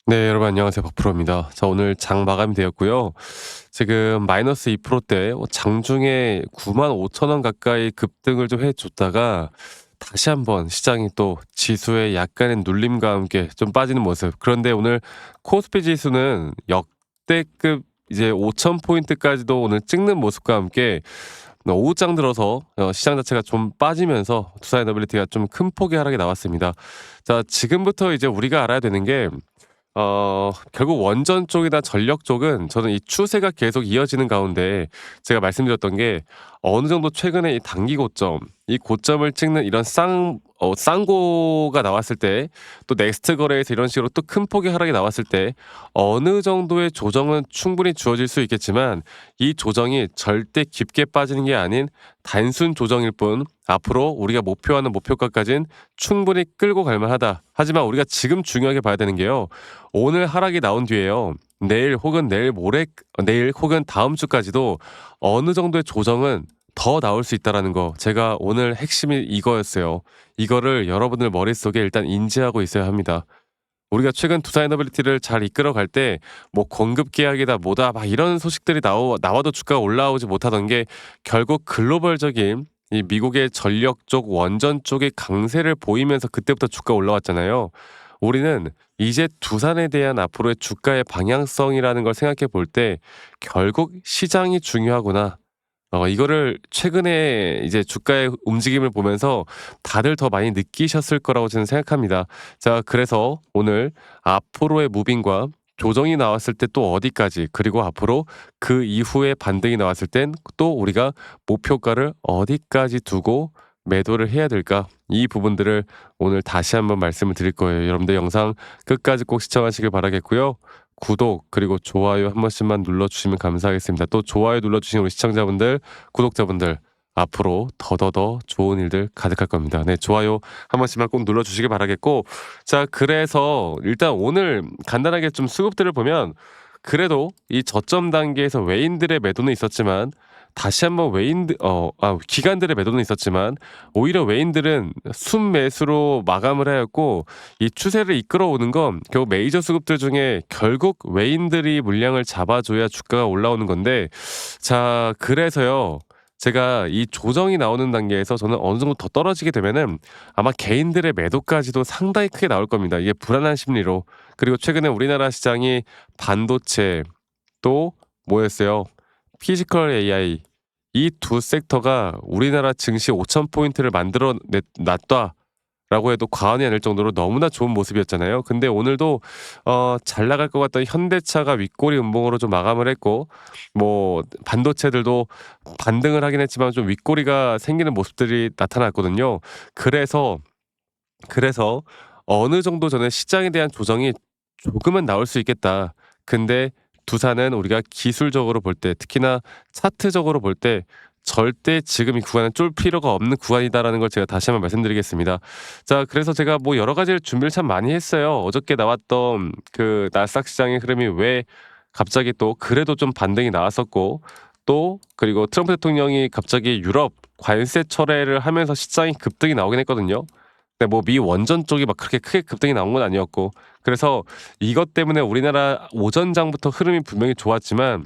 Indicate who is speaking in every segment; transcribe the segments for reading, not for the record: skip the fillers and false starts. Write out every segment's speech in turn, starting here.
Speaker 1: 네, 여러분 안녕하세요. 박프로입니다. 자, 오늘 장 마감이 되었고요. 지금 마이너스 2%대 장중에 95,000원 가까이 급등을 좀 해줬다가 다시 한번 시장이 또 지수의 약간의 눌림과 함께 좀 빠지는 모습. 그런데 오늘 코스피 지수는 역대급 이제 5,000포인트까지도 오늘 찍는 모습과 함께 오후장 들어서 시장 자체가 좀 빠지면서 투자에너빌리티가 좀 큰 폭의 하락이 나왔습니다. 자, 지금부터 이제 우리가 알아야 되는 게 결국 원전 쪽이나 전력 쪽은 저는 이 추세가 계속 이어지는 가운데 제가 말씀드렸던 게 어느 정도 최근에 이 단기 고점, 이 고점을 찍는 이런 쌍고가 나왔을 때 또 넥스트 거래에서 이런 식으로 또 큰 폭의 하락이 나왔을 때 어느 정도의 조정은 충분히 주어질 수 있겠지만 이 조정이 절대 깊게 빠지는 게 아닌 단순 조정일 뿐 앞으로 우리가 목표하는 목표가까지는 충분히 끌고 갈 만하다. 하지만 우리가 지금 중요하게 봐야 되는 게요. 오늘 하락이 나온 뒤에요. 내일 혹은 다음 주까지도 어느 정도의 조정은 더 나올 수 있다라는 거. 제가 오늘 핵심이 이거였어요. 이거를 여러분들 머릿속에 일단 인지하고 있어야 합니다. 우리가 최근 투자에너빌리티를 잘 이끌어갈 때 뭐 공급 계약이다 뭐다 막 이런 소식들이 나와도 주가가 올라오지 못하던 게 결국 글로벌적인 이 미국의 전력 쪽 원전 쪽의 강세를 보이면서 그때부터 주가 올라왔잖아요. 우리는 이제 두산에 대한 앞으로의 주가의 방향성이라는 걸 생각해 볼 때 결국 시장이 중요하구나. 이거를 최근에 이제 주가의 움직임을 보면서 다들 더 많이 느끼셨을 거라고 저는 생각합니다. 자, 그래서 오늘 앞으로의 무빙과 조정이 나왔을 때 또 어디까지, 그리고 앞으로 그 이후에 반등이 나왔을 땐 또 우리가 목표가를 어디까지 두고 매도를 해야 될까? 이 부분들을 오늘 다시 한번 말씀을 드릴 거예요. 여러분들 영상 끝까지 꼭 시청하시길 바라겠고요. 구독 그리고 좋아요 한 번씩만 눌러주시면 감사하겠습니다. 또 좋아요 눌러주신 우리 시청자분들, 구독자분들 앞으로 더더더 좋은 일들 가득할 겁니다. 네, 좋아요 한 번씩만 꼭 눌러주시길 바라겠고, 자, 그래서 일단 오늘 간단하게 좀 수급들을 보면 그래도 이 저점 단계에서 외인들의 매도는 있었지만 다시 한번 기관들의 매도는 있었지만 오히려 외인들은 순매수로 마감을 하였고, 이 추세를 이끌어오는 건 결국 메이저 수급들 중에 결국 외인들이 물량을 잡아줘야 주가가 올라오는 건데, 자, 그래서요. 제가 이 조정이 나오는 단계에서 저는 어느 정도 더 떨어지게 되면은 아마 개인들의 매도까지도 상당히 크게 나올 겁니다. 이게 불안한 심리로. 그리고 최근에 우리나라 시장이 반도체 또 뭐였어요? 피지컬 AI, 이 두 섹터가 우리나라 증시 5,000포인트를 놨다라고 해도 과언이 아닐 정도로 너무나 좋은 모습이었잖아요. 근데 오늘도 잘 나갈 것 같던 현대차가 윗꼬리 음봉으로 좀 마감을 했고, 뭐 반도체들도 반등을 하긴 했지만 좀 윗꼬리가 생기는 모습들이 나타났거든요. 그래서 그래서 어느 정도 저는 시장에 대한 조정이 조금은 나올 수 있겠다. 근데 두산은 우리가 기술적으로 볼 때, 특히나 차트적으로 볼 때 절대 지금 이 구간은 쫄 필요가 없는 구간이다라는 걸 제가 다시 한번 말씀드리겠습니다. 자, 그래서 제가 뭐 여러 가지를 준비를 참 많이 했어요. 어저께 나왔던 그 나스닥 시장의 흐름이 왜 갑자기 또 그래도 좀 반등이 나왔었고, 또 그리고 트럼프 대통령이 갑자기 유럽 관세 철회를 하면서 시장이 급등이 나오긴 했거든요. 근데 뭐 미 원전 쪽이 막 그렇게 크게 급등이 나온 건 아니었고, 그래서 이것 때문에 우리나라 오전장부터 흐름이 분명히 좋았지만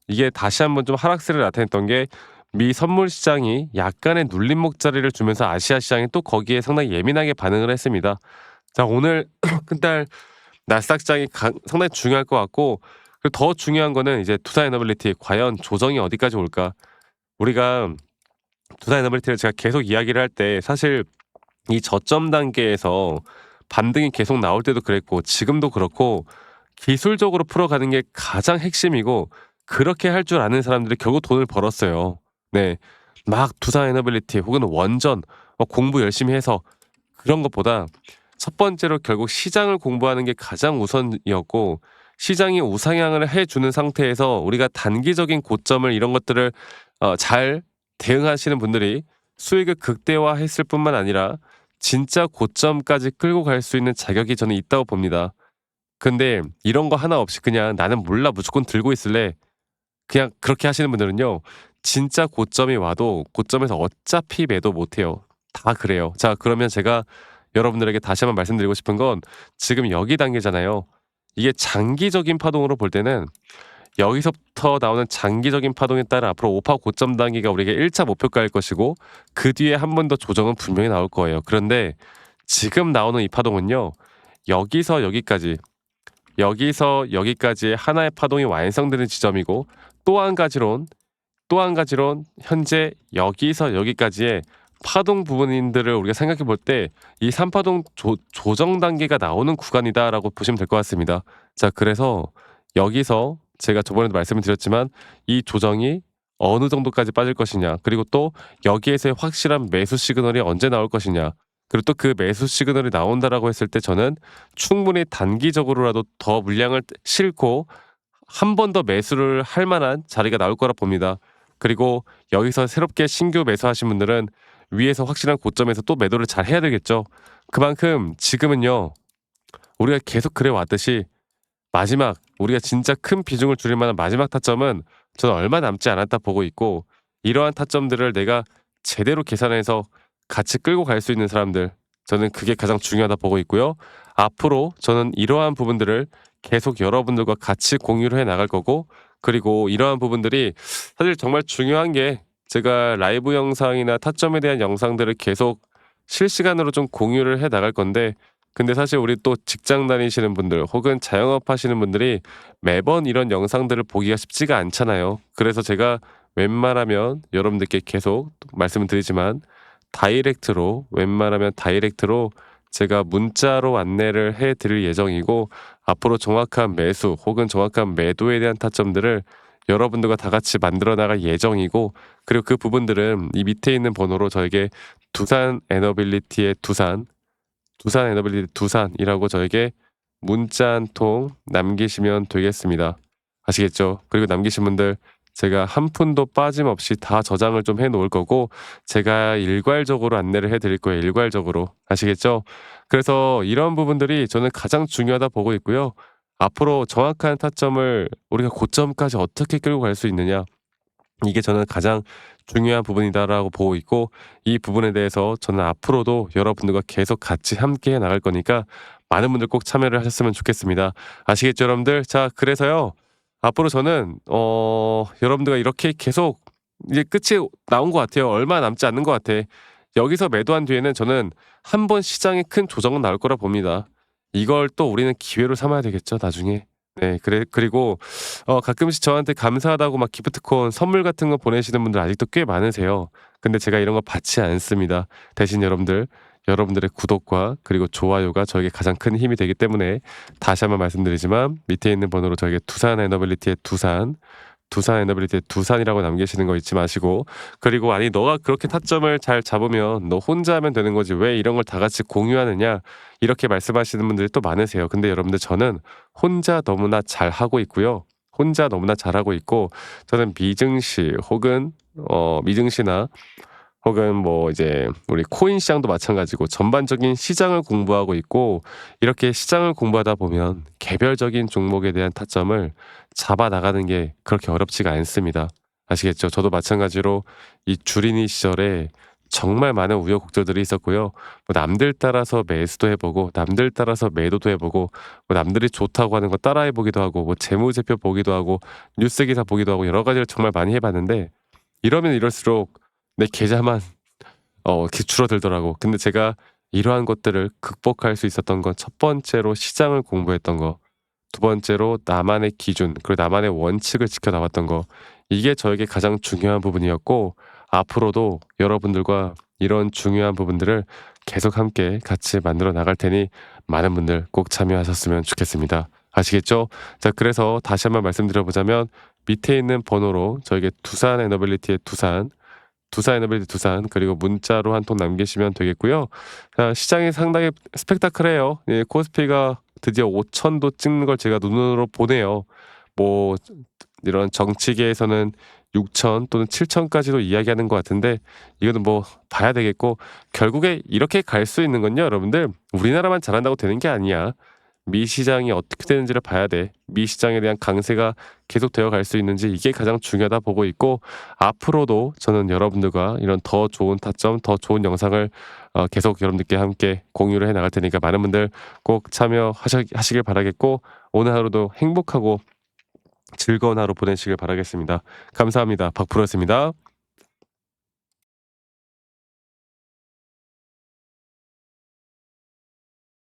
Speaker 1: 이게 다시 한번 좀 하락세를 나타냈던 게 미 선물 시장이 약간의 눌림목 자리를 주면서 아시아 시장이 또 거기에 상당히 예민하게 반응을 했습니다. 자, 오늘 그날 나스닥 시장이 상당히 중요할 것 같고, 그리고 더 중요한 거는 이제 투자에너빌리티 과연 조정이 어디까지 올까? 우리가 투자에너빌리티를 제가 계속 이야기를 할 때 사실 이 저점 단계에서 반등이 계속 나올 때도 그랬고 지금도 그렇고 기술적으로 풀어가는 게 가장 핵심이고, 그렇게 할 줄 아는 사람들이 결국 돈을 벌었어요. 네. 막 투자 에너빌리티 혹은 원전 공부 열심히 해서 그런 것보다 첫 번째로 결국 시장을 공부하는 게 가장 우선이었고, 시장이 우상향을 해주는 상태에서 우리가 단기적인 고점을 이런 것들을 잘 대응하시는 분들이 수익을 극대화했을 뿐만 아니라 진짜 고점까지 끌고 갈 수 있는 자격이 저는 있다고 봅니다. 근데 이런 거 하나 없이 그냥 '나는 몰라. 무조건 들고 있을래.' 그냥 그렇게 하시는 분들은요. 진짜 고점이 와도 고점에서 어차피 매도 못 해요. 다 그래요. 자, 그러면 제가 여러분들에게 다시 한번 말씀드리고 싶은 건 지금 여기 단계잖아요. 이게 장기적인 파동으로 볼 때는 여기서부터 나오는 장기적인 파동에 따라 앞으로 5파 고점 단계가 우리에게 1차 목표가일 것이고 그 뒤에 한 번 더 조정은 분명히 나올 거예요. 그런데 지금 나오는 이 파동은요. 여기서 여기까지, 여기서 여기까지의 하나의 파동이 완성되는 지점이고 또 한 가지론 현재 여기서 여기까지의 파동 부분들을 우리가 생각해 볼 때 이 3파동 조정 단계가 나오는 구간이다라고 보시면 될 것 같습니다. 자, 그래서 여기서 제가 저번에도 말씀을 드렸지만 이 조정이 어느 정도까지 빠질 것이냐, 그리고 또 여기에서의 확실한 매수 시그널이 언제 나올 것이냐, 그리고 또 그 매수 시그널이 나온다라고 했을 때 저는 충분히 단기적으로라도 더 물량을 싣고 한 번 더 매수를 할 만한 자리가 나올 거라 봅니다. 그리고 여기서 새롭게 신규 매수하신 분들은 위에서 확실한 고점에서 또 매도를 잘 해야 되겠죠. 그만큼 지금은요, 우리가 계속 그래 왔듯이 마지막, 우리가 진짜 큰 비중을 줄일 만한 마지막 타점은 저는 얼마 남지 않았다 보고 있고, 이러한 타점들을 내가 제대로 계산해서 같이 끌고 갈 수 있는 사람들, 저는 그게 가장 중요하다 보고 있고요. 앞으로 저는 이러한 부분들을 계속 여러분들과 같이 공유를 해 나갈 거고, 그리고 이러한 부분들이 사실 정말 중요한 게, 제가 라이브 영상이나 타점에 대한 영상들을 계속 실시간으로 좀 공유를 해 나갈 건데, 근데 사실 우리 또 직장 다니시는 분들 혹은 자영업 하시는 분들이 매번 이런 영상들을 보기가 쉽지가 않잖아요. 그래서 제가 웬만하면 여러분들께 계속 말씀을 드리지만, 웬만하면 다이렉트로 제가 문자로 안내를 해 드릴 예정이고, 앞으로 정확한 매수 혹은 정확한 매도에 대한 타점들을 여러분들과 다 같이 만들어 나갈 예정이고, 그리고 그 부분들은 이 밑에 있는 번호로 저에게 두산 에너빌리티의 두산 에너빌리티 두산이라고 저에게 문자 한 통 남기시면 되겠습니다. 아시겠죠? 그리고 남기신 분들 제가 한 푼도 빠짐없이 다 저장을 좀 해 놓을 거고, 제가 일괄적으로 안내를 해 드릴 거예요, 일괄적으로. 아시겠죠? 그래서 이런 부분들이 저는 가장 중요하다 보고 있고요. 앞으로 정확한 타점을 우리가 고점까지 어떻게 끌고 갈 수 있느냐, 이게 저는 가장 중요한 부분이다라고 보고 있고, 이 부분에 대해서 저는 앞으로도 여러분들과 계속 같이 함께 해 나갈 거니까 많은 분들 꼭 참여를 하셨으면 좋겠습니다. 아시겠죠, 여러분들? 자, 그래서요. 앞으로 저는 여러분들과 이렇게 계속 이제 끝이 나온 것 같아요. 얼마 남지 않는 것 같아. 여기서 매도한 뒤에는 저는 한 번 시장에 큰 조정은 나올 거라 봅니다. 이걸 또 우리는 기회로 삼아야 되겠죠, 나중에. 네, 그리고 가끔씩 저한테 감사하다고 막 기프트콘 선물 같은 거 보내시는 분들 아직도 꽤 많으세요. 근데 제가 이런 거 받지 않습니다. 대신 여러분들의 구독과 그리고 좋아요가 저에게 가장 큰 힘이 되기 때문에, 다시 한번 말씀드리지만 밑에 있는 번호로 저에게 두산 에너빌리티의 두산이라고 남기시는 거 잊지 마시고, 그리고 아니 너가 그렇게 타점을 잘 잡으면 너 혼자 하면 되는 거지 왜 이런 걸 다 같이 공유하느냐, 이렇게 말씀하시는 분들이 또 많으세요. 근데 여러분들, 저는 혼자 너무나 잘하고 있고요. 혼자 너무나 잘하고 있고, 저는 미증시 혹은 미증시나 혹은 뭐 이제 우리 코인 시장도 마찬가지고 전반적인 시장을 공부하고 있고, 이렇게 시장을 공부하다 보면 개별적인 종목에 대한 타점을 잡아 나가는 게 그렇게 어렵지가 않습니다. 아시겠죠? 저도 마찬가지로 이 주린이 시절에 정말 많은 우여곡절들이 있었고요. 뭐 남들 따라서 매수도 해보고 남들 따라서 매도도 해보고, 뭐 남들이 좋다고 하는 거 따라해보기도 하고, 뭐 재무제표 보기도 하고 뉴스 기사 보기도 하고, 여러 가지를 정말 많이 해봤는데, 이러면 이럴수록 내 계좌만 이렇게 줄어들더라고. 근데 제가 이러한 것들을 극복할 수 있었던 건, 첫 번째로 시장을 공부했던 거, 두 번째로 나만의 기준, 그리고 나만의 원칙을 지켜 나왔던 거, 이게 저에게 가장 중요한 부분이었고, 앞으로도 여러분들과 이런 중요한 부분들을 계속 함께 같이 만들어 나갈 테니 많은 분들 꼭 참여하셨으면 좋겠습니다. 아시겠죠? 자, 그래서 다시 한번 말씀드려보자면 밑에 있는 번호로 저에게 두산 에너빌리티의 두산 에너빌리티 두산, 그리고 문자로 한 통 남기시면 되겠고요. 자, 시장이 상당히 스펙타클해요. 예, 코스피가 드디어 5,000도 찍는 걸 제가 눈으로 보네요. 뭐 이런 정치계에서는 6,000 또는 7,000까지도 이야기하는 것 같은데, 이거는 뭐 봐야 되겠고, 결국에 이렇게 갈 수 있는 건요, 여러분들, 우리나라만 잘한다고 되는 게 아니야. 미 시장이 어떻게 되는지를 봐야 돼. 미 시장에 대한 강세가 계속 되어 갈 수 있는지, 이게 가장 중요하다 보고 있고, 앞으로도 저는 여러분들과 이런 더 좋은 타점, 더 좋은 영상을 계속 여러분들께 함께 공유를 해 나갈 테니까 많은 분들 꼭 참여하시길 바라겠고, 오늘 하루도 행복하고 즐거운 하루 보내시길 바라겠습니다. 감사합니다. 박프로였습니다.